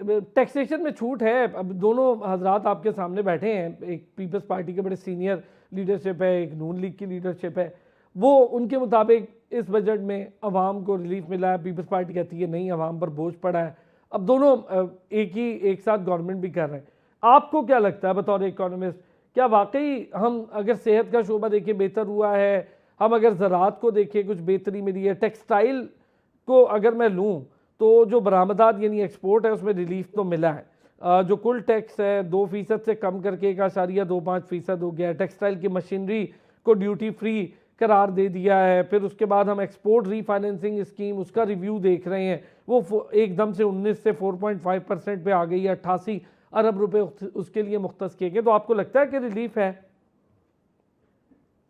Taxation में छूट है। अब दोनों हजरात आपके सामने बैठे हैं, एक पीपल्स पार्टी के बड़े सीनियर लीडरशिप है, एक नून लीग की लीडरशिप है। वो उनके मुताबिक इस बजट में अवाम को रिलीफ मिला है, पीपल्स पार्टी कहती है नहीं अवाम पर बोझ पड़ा है। अब दोनों एक साथ गवर्नमेंट भी कर रहे हैं। आपको क्या लगता है बतौर इकोनॉमिस्ट, क्या वाकई हम अगर सेहत का शोबा देखें बेहतर हुआ है, हम अगर ज़राअत को देखें कुछ बेहतरी मिली है, टेक्सटाइल को अगर मैं लूँ तो जो बरामदात यानी एक्सपोर्ट है उसमें रिलीफ तो मिला है, जो कुल टैक्स है 2% से कम करके 1.25% हो गया है, टेक्सटाइल की मशीनरी को ड्यूटी फ्री करार दे दिया है। फिर उसके बाद हम एक्सपोर्ट रीफाइनेंसिंग स्कीम उसका रिव्यू देख रहे हैं, वो एकदम से 19 से 4.5% पे आ गई है, 88 अरब रुपए उसके लिए मुख्तस किए गए। तो आपको लगता है कि रिलीफ है?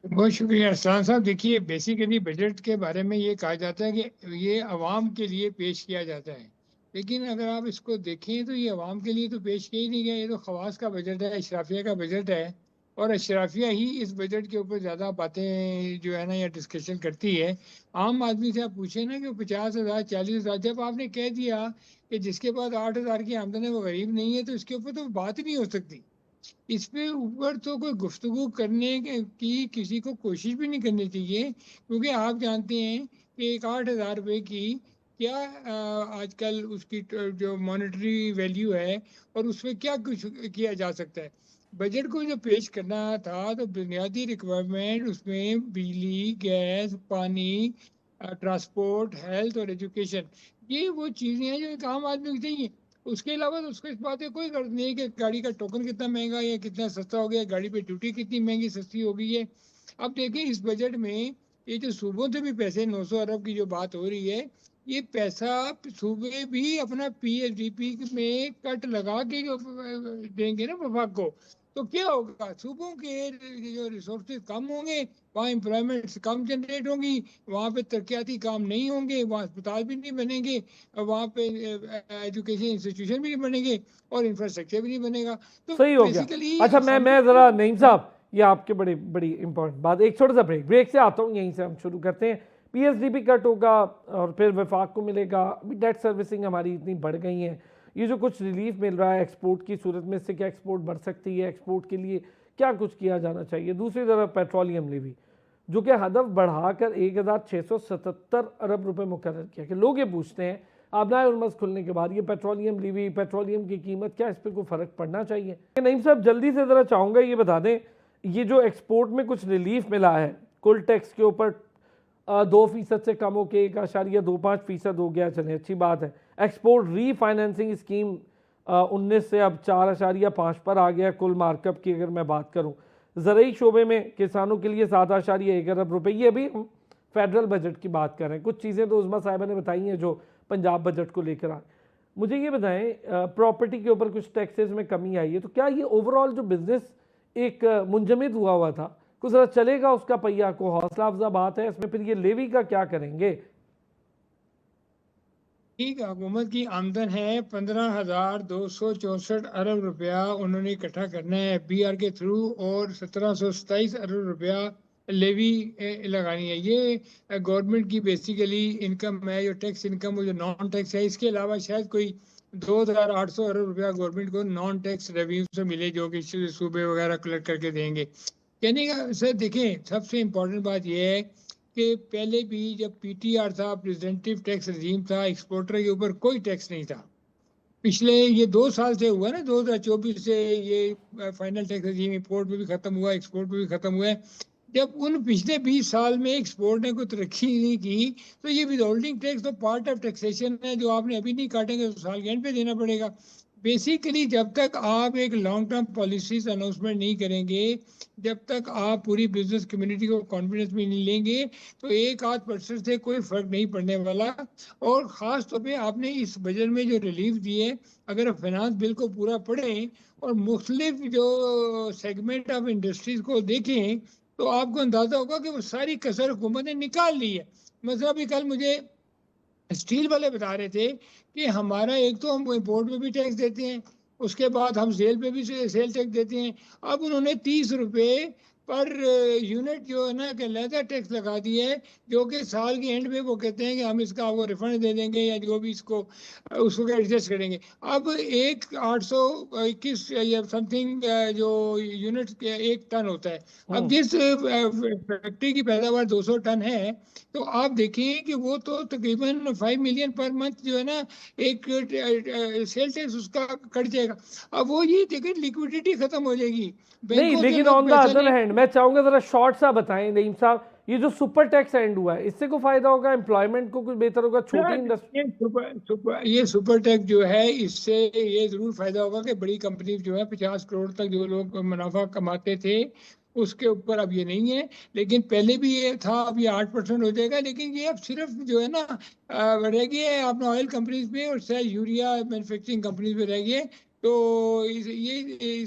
बहुत शुक्रिया अरसलान साहब। देखिए, बेसिकली बजट के बारे में ये कहा जाता है कि ये अवाम के लिए पेश किया जाता है, लेकिन अगर आप इसको देखें तो ये अवाम के लिए तो पेश किया ही नहीं गया। ये तो खवास का बजट है, अशराफिया का बजट है, और अशराफिया ही इस बजट के ऊपर ज़्यादा बातें जो है ना या डिस्कशन करती है। आम आदमी से आप पूछे ना कि 50,000 40,000, जब आपने कह दिया कि जिसके पास 8,000 की आमदन है वो गरीब नहीं है, तो इसके ऊपर तो बात ही नहीं हो सकती। इस पे ऊपर तो कोई गुफ्तगू करने की किसी को कोशिश भी नहीं करनी चाहिए, क्योंकि आप जानते हैं कि एक 8,000 रुपये की क्या आजकल उसकी जो मॉनेटरी वैल्यू है और उस पर क्या कुछ किया जा सकता है। बजट को जो पेश करना था तो बुनियादी रिक्वायरमेंट उसमें बिजली, गैस, पानी, ट्रांसपोर्ट, हेल्थ और एजुकेशन, ये वो चीज़ें हैं जो एक आम आदमी को चाहिए। उसके अलावा तो उसको इस बात की कोई गर्ज नहीं है कि गाड़ी का टोकन कितना महंगा या कितना सस्ता हो गया, गाड़ी पे ड्यूटी कितनी महंगी सस्ती हो गई है। अब देखिए इस बजट में ये जो सूबों से भी पैसे 900 अरब की जो बात हो रही है, ये पैसा सूबे भी अपना पीएसडीपी में कट लगा के देंगे ना वफाक को, तो क्या होगा, सूबों के जो रिसोर्सेज कम होंगे, वहाँ एम्प्लॉयमेंट कम जनरेट होंगी, वहाँ पे तरक्याती काम नहीं होंगे, वहाँ अस्पताल भी नहीं बनेंगे, वहाँ पे एजुकेशन इंस्टीट्यूशन भी नहीं बनेंगे और इंफ्रास्ट्रक्चर भी नहीं बनेगा। तो सही हो गया। बेसिकली अच्छा, मैं असेंबली ज़रा नईम साहब, ये आपके बड़ी इंपॉर्टेंट बात, एक छोटा सा ब्रेक से आता हूँ, यहीं से हम शुरू करते हैं। पीएसडीपी कट होगा और फिर वफाक को मिलेगा। अभी डेट सर्विसिंग हमारी इतनी बढ़ गई है, ये जो कुछ रिलीफ मिल रहा है एक्सपोर्ट की सूरत में, इससे क्या एक्सपोर्ट बढ़ सकती है, एक्सपोर्ट के लिए क्या कुछ किया जाना चाहिए। दूसरी तरफ पेट्रोलियम लेवी जो कि हदफ बढ़ाकर 1,677 अरब रुपए मुकर्रर किया, कि लोग ये पूछते हैं आबनाए उर्मस खुलने के बाद ये पेट्रोलियम लीवी, पेट्रोलियम की कीमत, क्या इस पर कोई फ़र्क पड़ना चाहिए? नईम साहब जल्दी से ज़रा चाहूँगा ये बता दें, ये जो एक्सपोर्ट में कुछ रिलीफ मिला है कुल टैक्स के ऊपर 2% से कम होकर 1.25% हो गया, चले अच्छी बात है। एक्सपोर्ट रीफाइनेंसिंग स्कीम 19 से अब 4.5 पर आ गया कुल मार्कअप की अगर मैं बात करूँ। ज़रूरी शोबे में किसानों के लिए 7.1 अरब रुपये, ये अभी फेडरल बजट की बात कर रहे हैं। कुछ चीज़ें तो उस्मा साहिबा ने बताई हैं जो पंजाब बजट को लेकर आ। मुझे ये बताएं, प्रॉपर्टी के ऊपर कुछ टैक्सेस में कमी आई है, तो क्या ये ओवरऑल जो बिजनेस एक मुंजमद हुआ था कुछ ज़रा चलेगा उसका पहिया को? हौसला अफजा बात है इसमें। फिर ये लेवी का क्या करेंगे? ठीक, हुकूमत की आमदन है 15,264 अरब रुपया उन्होंने इकट्ठा करना है एफबीआर के थ्रू, और 1727 अरब रुपया लेवी लगानी है। ये गवर्नमेंट की बेसिकली इनकम है, जो टैक्स इनकम, वो जो नॉन टैक्स है। इसके अलावा शायद कोई 2,800 अरब रुपया गवर्नमेंट को नॉन टैक्स रेवेन्यू से मिले, जो कि सूबे वगैरह कलेक्ट करके देंगे। कहने का सर, देखें सबसे इम्पोर्टेंट बात यह है कि पहले भी जब पीटीआर था, प्रेजेंटिव टैक्स रजीम था, एक्सपोर्टर के ऊपर कोई टैक्स नहीं था। पिछले ये 2 साल से हुआ ना, 2024 से ये फाइनल टैक्स रजीम इंपोर्ट में भी खत्म हुआ, एक्सपोर्ट में भी खत्म हुआ है। जब उन पिछले 20 साल में एक्सपोर्ट ने कोई तरक्की नहीं की, तो ये विदहोल्डिंग टैक्स तो पार्ट ऑफ टैक्सेशन है, जो आपने अभी नहीं काटेंगे तो साल के एंड पे देना पड़ेगा। बेसिकली जब तक आप एक लॉन्ग टर्म पॉलिसीज अनाउंसमेंट नहीं करेंगे, जब तक आप पूरी बिजनेस कम्युनिटी को कॉन्फिडेंस में नहीं लेंगे, तो 1-8% से कोई फर्क नहीं पड़ने वाला। और ख़ास तौर पे आपने इस बजट में जो रिलीफ दिए, अगर आप फाइनेंस बिल को पूरा पढ़ें और मुख्तलिफ जो सेगमेंट ऑफ इंडस्ट्रीज को देखें, तो आपको अंदाज़ा होगा कि वो सारी कसर हुकूमत ने निकाल ली है। मतलब अभी कल मुझे स्टील वाले बता रहे थे कि हमारा एक तो हम इम्पोर्ट में भी टैक्स देते हैं, उसके बाद हम सेल पे भी सेल टैक्स देते हैं। अब उन्होंने 30 रुपये पर यूनिट जो है ना कि लहदा टैक्स लगा दिया है, जो कि साल के एंड में वो कहते हैं कि हम इसका आपको रिफंड दे देंगे या जो भी इसको उसको एडजस्ट करेंगे। अब एक 821 या समथिंग जो यूनिट एक टन होता है। अब जिस फैक्ट्री की पैदावार 200 टन है, तो आप देखें कि वो तो तकरीबन 5 मिलियन पर मंथ जो है ना एक सेल टैक्स उसका कट जाएगा। अब वो ये देखें लिक्विडिटी खत्म हो जाएगी, नहीं, बैंकों से लेकिन लोग ऑन द पैसा अदर ले। हैंड मैं चाहूंगा जरा शॉर्ट सा बताएं नईम साहब, ये जो सुपर टैक्स एंड हुआ है इससे को फायदा होगा, एम्प्लॉयमेंट को कुछ बेहतर होगा, छोटी इंडस्ट्री? ये सुपर टैक्स जो है, इससे ये जरूर फायदा होगा कि बड़ी कंपनी जो है 50 करोड़ तक जो लोग मुनाफा कमाते थे उसके ऊपर अब ये नहीं है। लेकिन पहले भी ये था, अब ये 8% हो जाएगा। लेकिन ये अब सिर्फ जो है ना रह गई है अपना ऑयल कंपनीज में और शायद यूरिया मैन्युफैक्चरिंग कंपनीज में रह गई है। तो ये